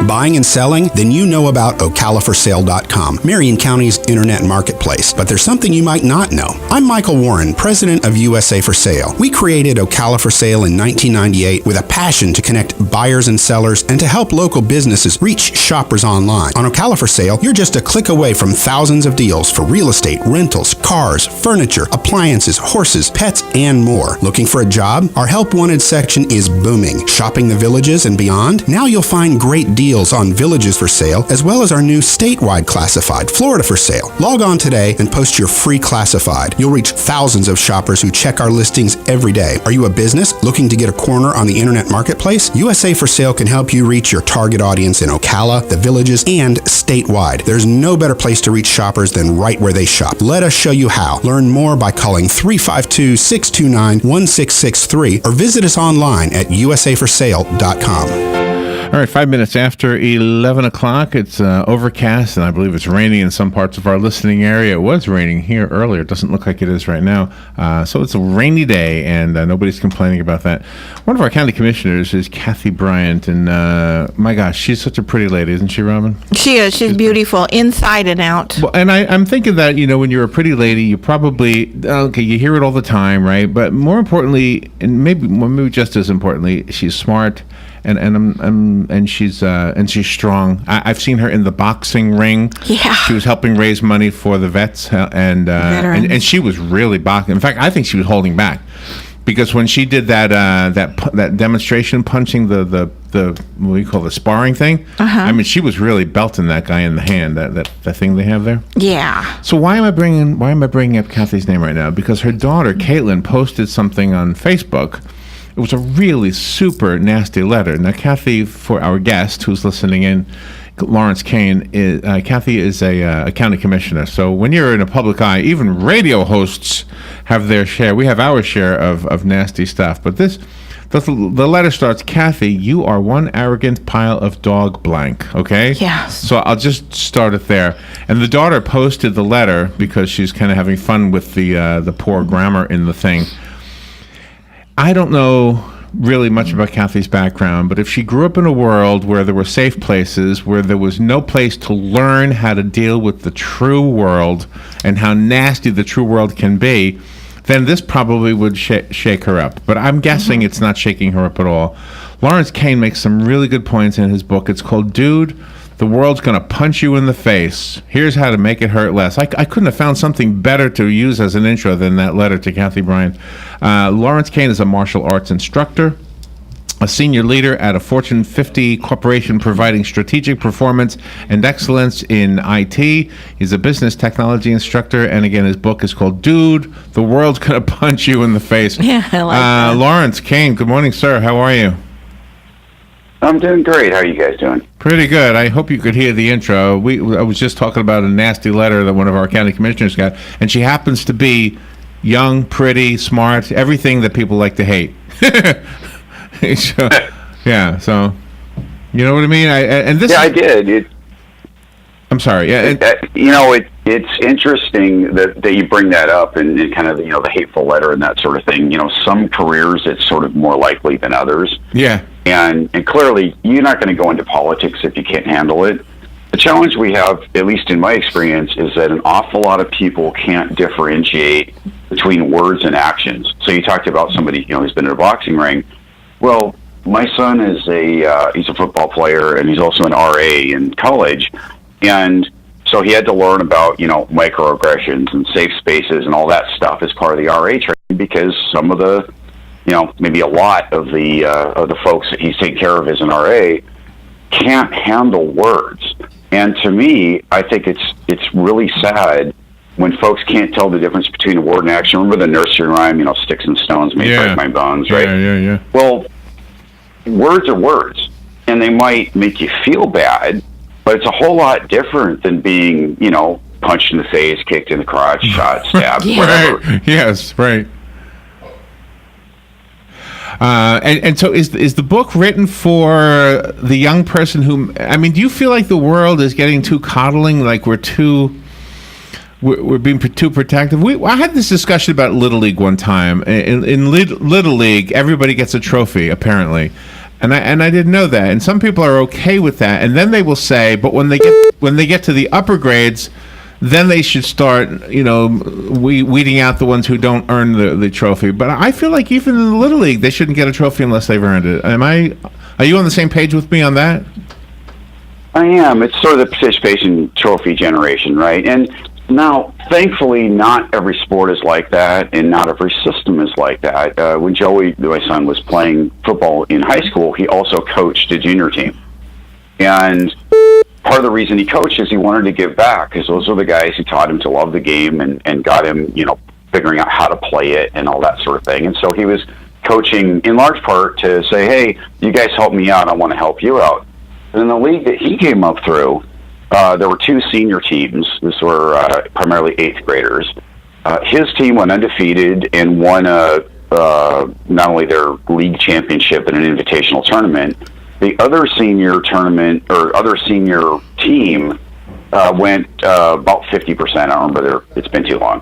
Buying and selling? Then you know about OcalaForSale.com, Marion County's internet marketplace. But there's something you might not know. I'm Michael Warren, president of USA for Sale. We created Ocala for Sale in 1998 with a passion to connect buyers and sellers and to help local businesses reach shoppers online. On Ocala for Sale, you're just a click away from thousands of deals for real estate, rentals, cars, furniture, appliances, horses, pets, and more. Looking for a job? Our Help Wanted section is booming. Shopping the villages and beyond? Now you'll find great deals on villages for sale, as well as our new statewide classified, Florida for Sale. Log on today and post your free classified. You'll reach thousands of shoppers who check our listings every day. Are you a business looking to get a corner on the internet marketplace? USA for Sale can help you reach your target audience in Ocala, the villages, and statewide. There's no better place to reach shoppers than right where they shop. Let us show you how. Learn more by calling 352-629-1663 or visit us online at usaforsale.com. All right, 5 minutes after 11 o'clock. It's overcast, and I believe it's raining in some parts of our listening area. It was raining here earlier. It doesn't look like it is right now. So it's a rainy day, and nobody's complaining about that. One of our county commissioners is Kathy Bryant, and my gosh, she's such a pretty lady, isn't she, Robin? She is. She's beautiful, inside and out. Well, and I'm thinking that, when you're a pretty lady, you probably, you hear it all the time, right? But more importantly, and maybe just as importantly, she's smart. And she's strong. I've seen her in the boxing ring. Yeah, she was helping raise money for the vets, and she was really boxing. In fact, I think she was holding back because when she did that demonstration punching the what we call the sparring thing. I mean, she was really belting that guy in the hand. That thing they have there. Yeah. So why am I bringing up Kathy's name right now? Because her daughter Caitlin posted something on Facebook. It was a really super nasty letter. Now, Kathy, for our guest who's listening in, Lawrence Kane, Kathy is a county commissioner. So when you're in a public eye, even radio hosts have their share. We have our share of nasty stuff. But the letter starts, Kathy, you are one arrogant pile of dog blank, okay? Yes. So I'll just start it there. And the daughter posted the letter because she's kind of having fun with the poor grammar in the thing. I don't know really much about Kathy's background, but if she grew up in a world where there were safe places, where there was no place to learn how to deal with the true world and how nasty the true world can be, then this probably would shake her up. But I'm guessing it's not shaking her up at all. Lawrence Kane makes some really good points in his book. It's called Dude, the World's Gonna Punch You in the Face. Here's how to make it hurt less. I couldn't have found something better to use as an intro than that letter to Kathy Bryant. Lawrence Kane is a martial arts instructor, a senior leader at a Fortune 50 corporation providing strategic performance and excellence in IT. He's a business technology instructor, and again, his book is called Dude, the World's Gonna Punch You in the Face. Yeah, I like that. Lawrence Kane, good morning, sir. How are you? I'm doing great. How are you guys doing? Pretty good. I hope you could hear the intro. I was just talking about a nasty letter that one of our county commissioners got, and she happens to be young, pretty, smart, everything that people like to hate. So, yeah, so you know what I mean? I did. I'm sorry. Yeah, it's interesting that you bring that up and kind of the hateful letter and that sort of thing. Some careers it's sort of more likely than others. Yeah. And clearly, you're not going to go into politics if you can't handle it. The challenge we have, at least in my experience, is that an awful lot of people can't differentiate between words and actions. So you talked about somebody who's been in a boxing ring. Well, my son is he's a football player and he's also an RA in college, and so he had to learn about microaggressions and safe spaces and all that stuff as part of the RA training because some of the maybe a lot of the folks that he's taking care of as an RA can't handle words. And to me, I think it's really sad when folks can't tell the difference between a word and action. Remember the nursery rhyme, sticks and stones may break my bones, right? Yeah. Well, words are words, and they might make you feel bad, but it's a whole lot different than being, punched in the face, kicked in the crotch, shot, stabbed, whatever. Right. Yes, right. And so is the book written for the young person who, do you feel like the world is getting too coddling, like we're being too protective? I had this discussion about Little League one time. In Little League, everybody gets a trophy, apparently. And I didn't know that. And some people are okay with that. And then they will say, but when they get to the upper grades, then they should start, weeding out the ones who don't earn the trophy. But I feel like even in the Little League, they shouldn't get a trophy unless they've earned it. Are you on the same page with me on that? I am. It's sort of the participation trophy generation, right? And now, thankfully, not every sport is like that, and not every system is like that. When Joey, my son, was playing football in high school, he also coached a junior team. And part of the reason he coached is he wanted to give back, because those are the guys who taught him to love the game and got him, figuring out how to play it and all that sort of thing. And so he was coaching in large part to say, hey, you guys help me out, I want to help you out. And in the league that he came up through, there were two senior teams. These were primarily 8th graders. His team went undefeated and won not only their league championship in an invitational tournament. The other senior tournament or other senior team went about 50%. I don't remember. It's been too long,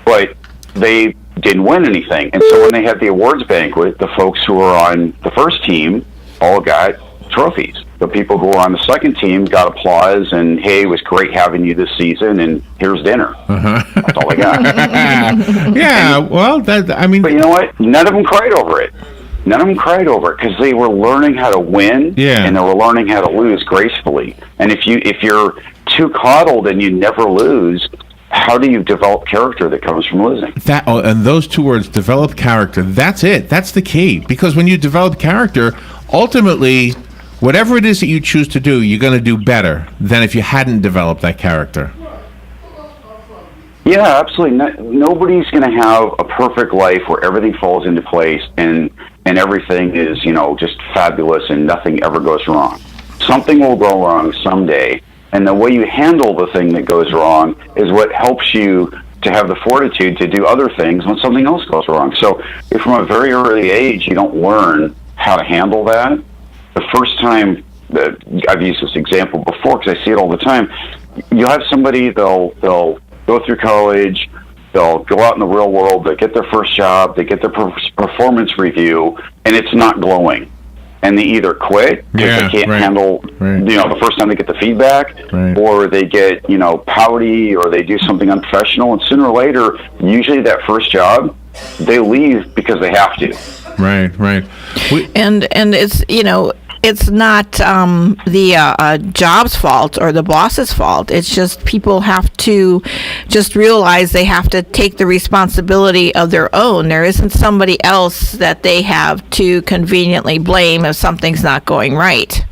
but they didn't win anything. And so when they had the awards banquet, the folks who were on the first team all got trophies. The people who were on the second team got applause and, hey, it was great having you this season, and here's dinner. That's all I got. Yeah, well, But you know what? None of them cried over it. None of them cried over it because they were learning how to win, and they were learning how to lose gracefully. And if you're too coddled and you never lose, how do you develop character that comes from losing? And those two words, develop character, that's it. That's the key. Because when you develop character, ultimately, whatever it is that you choose to do, you're going to do better than if you hadn't developed that character. Yeah, absolutely. Nobody's going to have a perfect life where everything falls into place and everything is, just fabulous and nothing ever goes wrong. Something will go wrong someday, and the way you handle the thing that goes wrong is what helps you to have the fortitude to do other things when something else goes wrong. So if from a very early age you don't learn how to handle that, the first time that I've used this example before because I see it all the time, you'll have somebody, they'll go through college, they'll go out in the real world, they get their first job, they get their performance review, and it's not glowing. And they either quit because they can't handle, the first time they get the feedback, or they get, pouty, or they do something unprofessional, and sooner or later, usually that first job, they leave because they have to. Right. And it's, it's not the job's fault or the boss's fault. It's just people have to just realize they have to take the responsibility of their own. There isn't somebody else that they have to conveniently blame if something's not going right.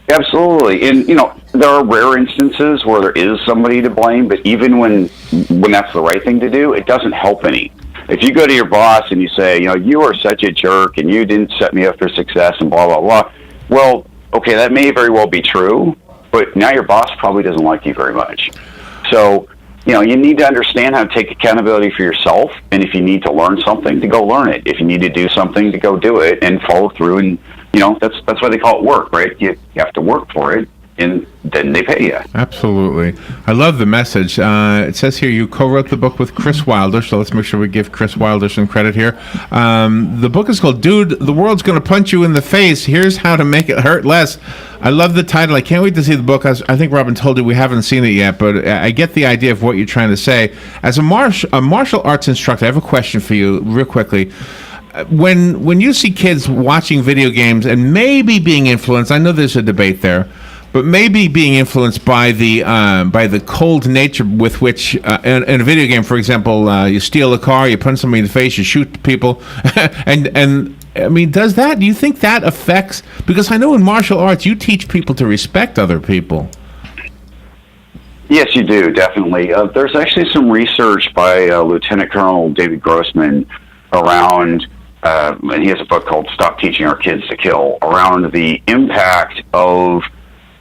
Absolutely. And, there are rare instances where there is somebody to blame, but even when that's the right thing to do, it doesn't help any. If you go to your boss and you say, you are such a jerk and you didn't set me up for success and blah, blah, blah. Well, okay, that may very well be true, but now your boss probably doesn't like you very much. So, you need to understand how to take accountability for yourself. And if you need to learn something, to go learn it. If you need to do something, to go do it and follow through. And, that's why they call it work, right? You have to work for it. And then they pay you. Absolutely. I love the message. It says here you co-wrote the book with Chris Wilder, so let's make sure we give Chris Wilder some credit here. The book is called Dude, the World's Gonna Punch You in the Face. Here's How to Make It Hurt Less. I love the title. I can't wait to see the book. I think Robin told you we haven't seen it yet, but I get the idea of what you're trying to say. As a martial arts instructor, I have a question for you real quickly. When you see kids watching video games and maybe being influenced, I know there's a debate there, but maybe being influenced by the cold nature with which in a video game, for example, you steal a car, you punch somebody in the face, you shoot people, and I mean, do you think that affects? Because I know in martial arts you teach people to respect other people. Yes, you do, definitely. There's actually some research by Lieutenant Colonel David Grossman around, and he has a book called Stop Teaching Our Kids to Kill, around the impact of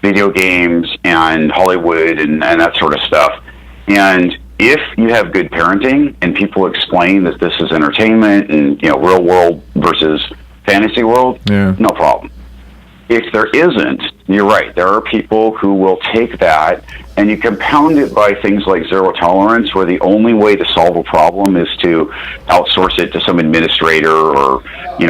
video games and Hollywood and that sort of stuff. And if you have good parenting and people explain that this is entertainment and real world versus fantasy world, no problem. if there isn't, you're right. There are people who will take that, and you compound it by things like zero tolerance, where the only way to solve a problem is to outsource it to some administrator or,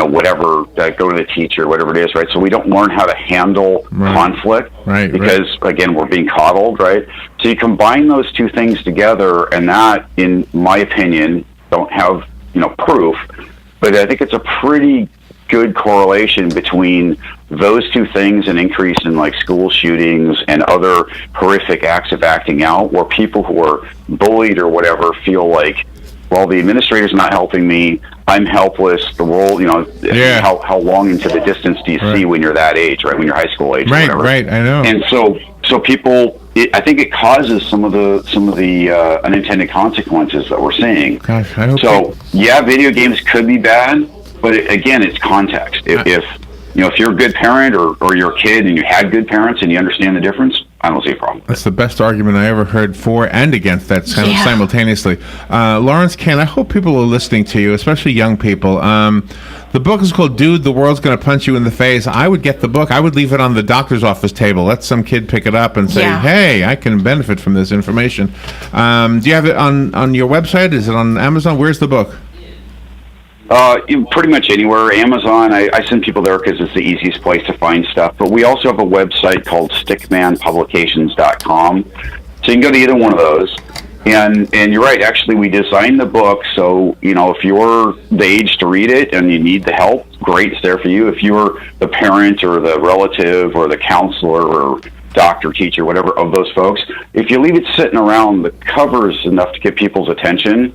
whatever, go to the teacher, whatever it is, right? So we don't learn how to handle conflict because, again, we're being coddled, right? So you combine those two things together, and that, in my opinion, don't have, proof, but I think it's a pretty good correlation between those two things, an increase in like school shootings and other horrific acts of acting out, where people who are bullied or whatever feel like, well, the administrator's not helping me, I'm helpless, the world, how long into the distance do you see when you're that age, right? When you're high school age, or whatever. Right, I know. And so people, I think it causes some of the unintended consequences that we're seeing. Gosh, I hope so. Yeah, video games could be bad, but again, it's context. If you're a good parent or you're a kid and you had good parents and you understand the difference, I don't see a problem. That's the best argument I ever heard for and against that simultaneously. Lawrence Kane, I hope people are listening to you, especially young people. The book is called Dude, the World's Gonna Punch You in the Face. I would get the book. I would leave it on the doctor's office table. Let some kid pick it up and say, hey, I can benefit from this information. Do you have it on your website? Is it on Amazon? Where's the book? Pretty much anywhere. Amazon, I send people there because it's the easiest place to find stuff. But we also have a website called stickmanpublications.com. So you can go to either one of those. And you're right, actually, we designed the book so, if you're the age to read it and you need the help, great, it's there for you. If you're the parent or the relative or the counselor or doctor, teacher, whatever of those folks, if you leave it sitting around, the cover is enough to get people's attention.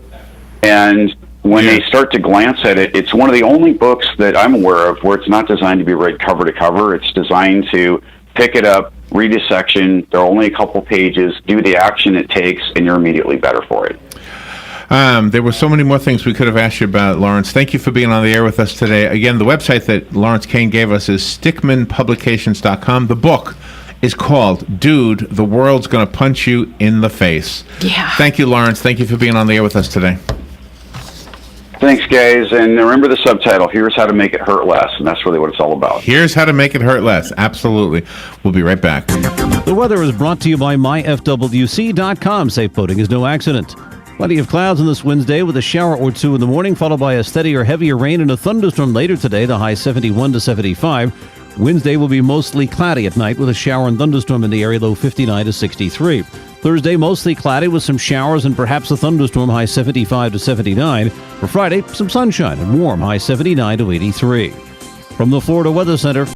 And when they start to glance at it, it's one of the only books that I'm aware of where it's not designed to be read cover to cover. It's designed to pick it up, read a section, there are only a couple pages, do the action it takes, and you're immediately better for it. There were so many more things we could have asked you about, Lawrence. Thank you for being on the air with us today. Again, the website that Lawrence Kane gave us is stickmanpublications.com. The book is called Dude, the World's Gonna Punch You in the Face. Yeah. Thank you, Lawrence. Thank you for being on the air with us today. Thanks, guys. And remember the subtitle, Here's How to Make It Hurt Less. And that's really what it's all about. Here's how to make it hurt less. Absolutely. We'll be right back. The weather is brought to you by myfwc.com. Safe boating is no accident. Plenty of clouds on this Wednesday with a shower or two in the morning, followed by a steadier, heavier rain and a thunderstorm later today, the high 71 to 75. Wednesday will be mostly cloudy at night with a shower and thunderstorm in the area, low 59 to 63. Thursday, mostly cloudy with some showers and perhaps a thunderstorm, high 75 to 79. For Friday, some sunshine and warm, high 79 to 83. From the Florida Weather Center.